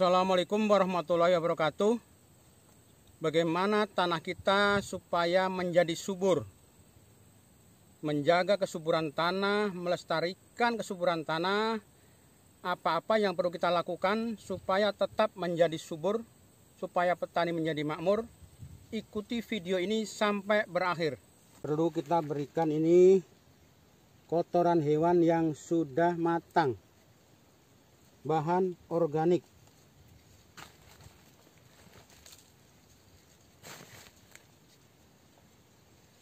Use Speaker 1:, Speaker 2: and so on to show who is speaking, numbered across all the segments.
Speaker 1: Assalamualaikum warahmatullahi wabarakatuh. Bagaimana tanah kita supaya menjadi subur? Menjaga kesuburan tanah, melestarikan kesuburan tanah. Apa-apa yang perlu kita lakukan supaya tetap menjadi subur, supaya petani menjadi makmur? Ikuti video ini sampai berakhir. Perlu kita berikan ini kotoran hewan yang sudah matang, bahan organik.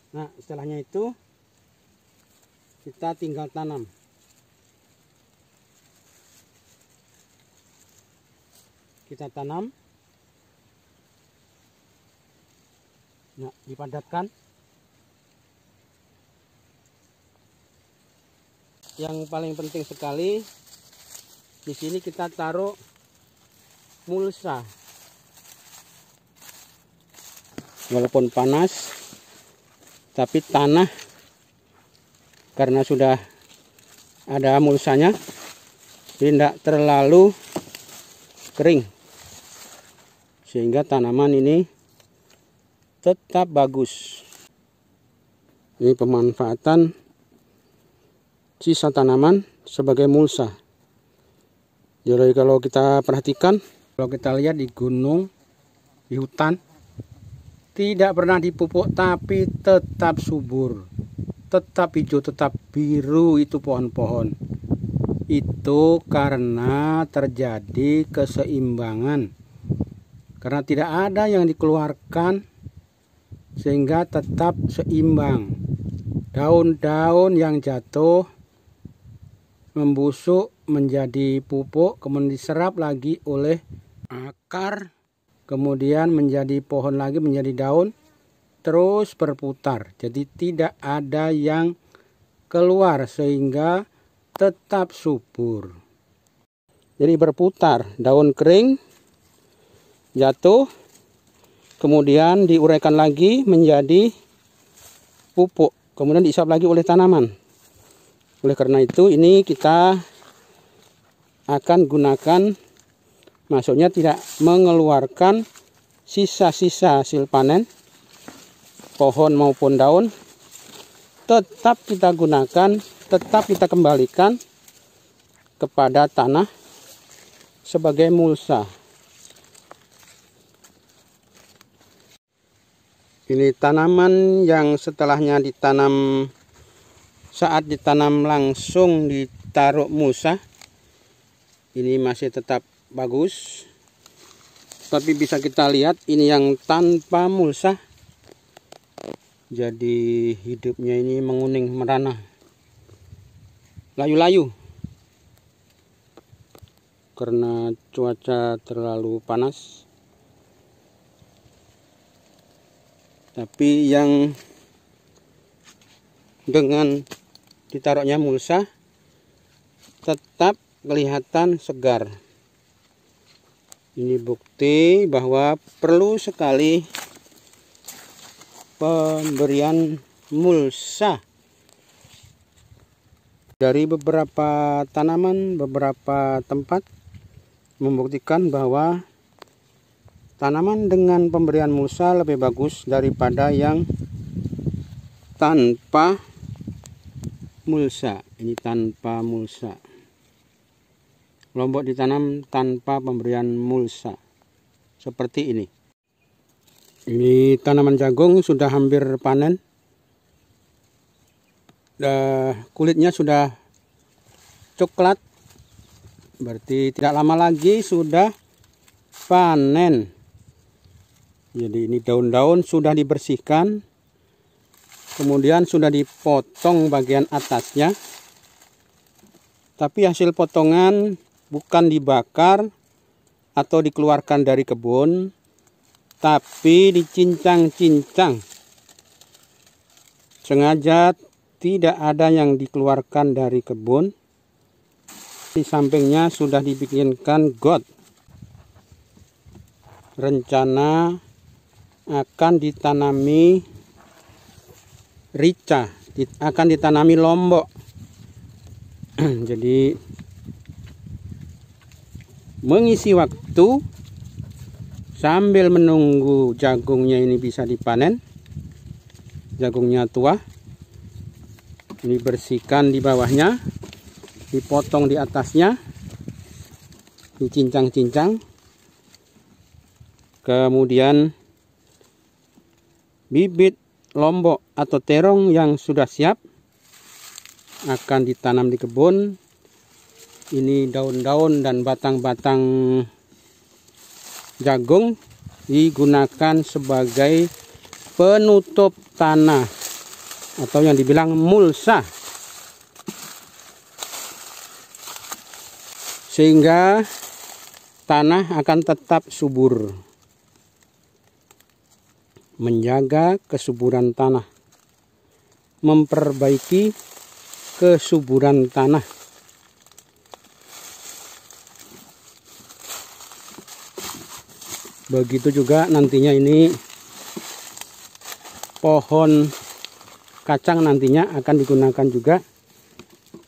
Speaker 1: Nah, setelahnya itu kita tinggal tanam. Kita tanam. Nah, dipadatkan. Yang paling penting sekali di sini kita taruh mulsa. Walaupun panas, tapi tanah karena sudah ada mulsanya tidak terlalu kering, sehingga tanaman ini tetap bagus. Ini pemanfaatan sisa tanaman sebagai mulsa. Jadi kalau kita perhatikan, kalau kita lihat di gunung, di hutan, tidak pernah dipupuk tapi tetap subur, tetap hijau, tetap biru itu pohon-pohon. Itu karena terjadi keseimbangan. Karena tidak ada yang dikeluarkan sehingga tetap seimbang. Daun-daun yang jatuh membusuk menjadi pupuk, kemudian diserap lagi oleh akar, kemudian menjadi pohon lagi, menjadi daun, terus berputar. Jadi tidak ada yang keluar sehingga tetap subur. Jadi berputar, daun kering, jatuh, kemudian diuraikan lagi menjadi pupuk, kemudian diisap lagi oleh tanaman. Oleh karena itu ini kita akan gunakan, maksudnya tidak mengeluarkan sisa-sisa hasil panen, pohon maupun daun, tetap kita gunakan, tetap kita kembalikan kepada tanah sebagai mulsa. Ini tanaman yang setelahnya ditanam, saat ditanam langsung ditaruh mulsa, ini masih tetap bagus. Tapi bisa kita lihat ini yang tanpa mulsa, jadi hidupnya ini menguning merana, layu-layu karena cuaca terlalu panas. Tapi yang dengan ditaruhnya mulsa tetap kelihatan segar. Ini bukti bahwa perlu sekali pemberian mulsa. Dari beberapa tanaman, beberapa tempat membuktikan bahwa tanaman dengan pemberian mulsa lebih bagus daripada yang tanpa mulsa. Ini tanpa mulsa. Lombok ditanam tanpa pemberian mulsa seperti ini. Ini tanaman jagung sudah hampir panen. Kulitnya sudah coklat, berarti tidak lama lagi sudah panen. Jadi ini daun-daun sudah dibersihkan, kemudian sudah dipotong bagian atasnya, tapi hasil potongan bukan dibakar atau dikeluarkan dari kebun, tapi dicincang-cincang. Sengaja tidak ada yang dikeluarkan dari kebun. Di sampingnya sudah dibikinkan got. Rencana akan ditanami rica, akan ditanami lombok. Jadi mengisi waktu sambil menunggu jagungnya ini bisa dipanen. Jagungnya tua, ini bersihkan di bawahnya, dipotong di atasnya, dicincang-cincang. Kemudian bibit lombok atau terong yang sudah siap akan ditanam di kebun. Ini daun-daun dan batang-batang jagung digunakan sebagai penutup tanah atau yang dibilang mulsa, sehingga tanah akan tetap subur. Menjaga kesuburan tanah, memperbaiki kesuburan tanah. Begitu juga nantinya ini pohon kacang nantinya akan digunakan juga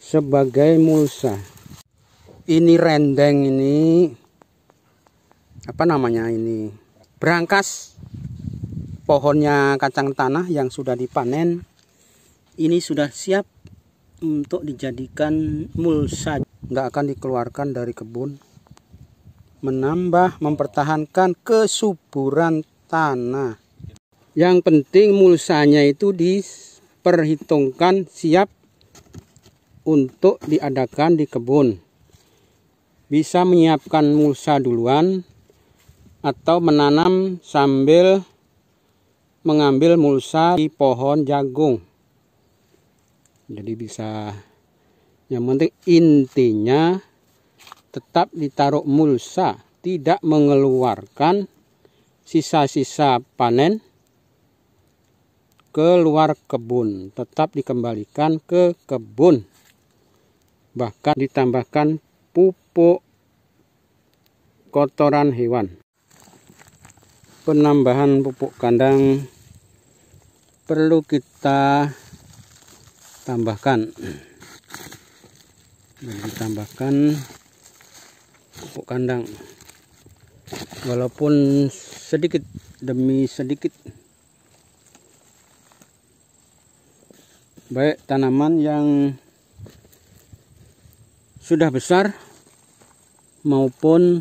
Speaker 1: sebagai mulsa. Ini rendeng, ini apa namanya, ini brankas pohonnya kacang tanah yang sudah dipanen. Ini sudah siap untuk dijadikan mulsa, nggak akan dikeluarkan dari kebun. Menambah, mempertahankan kesuburan tanah. Yang penting mulsanya itu diperhitungkan siap untuk diadakan di kebun. Bisa menyiapkan mulsa duluan atau menanam sambil mengambil mulsa di pohon jagung. Jadi bisa, yang penting intinya tetap ditaruh mulsa, tidak mengeluarkan sisa-sisa panen keluar kebun, tetap dikembalikan ke kebun. Bahkan ditambahkan pupuk kotoran hewan. Penambahan pupuk kandang perlu kita tambahkan. Ditambahkan pupuk kandang walaupun sedikit demi sedikit, baik tanaman yang sudah besar maupun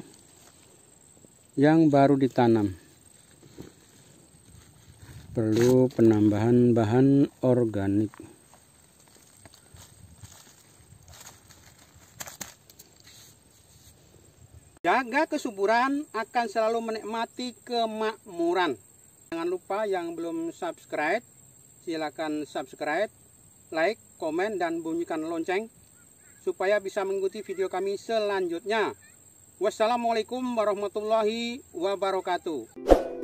Speaker 1: yang baru ditanam. Perlu penambahan bahan organik. Jaga kesuburan akan selalu menikmati kemakmuran. Jangan lupa yang belum subscribe, silakan subscribe, like, komen, dan bunyikan lonceng supaya bisa mengikuti video kami selanjutnya. Wassalamualaikum warahmatullahi wabarakatuh.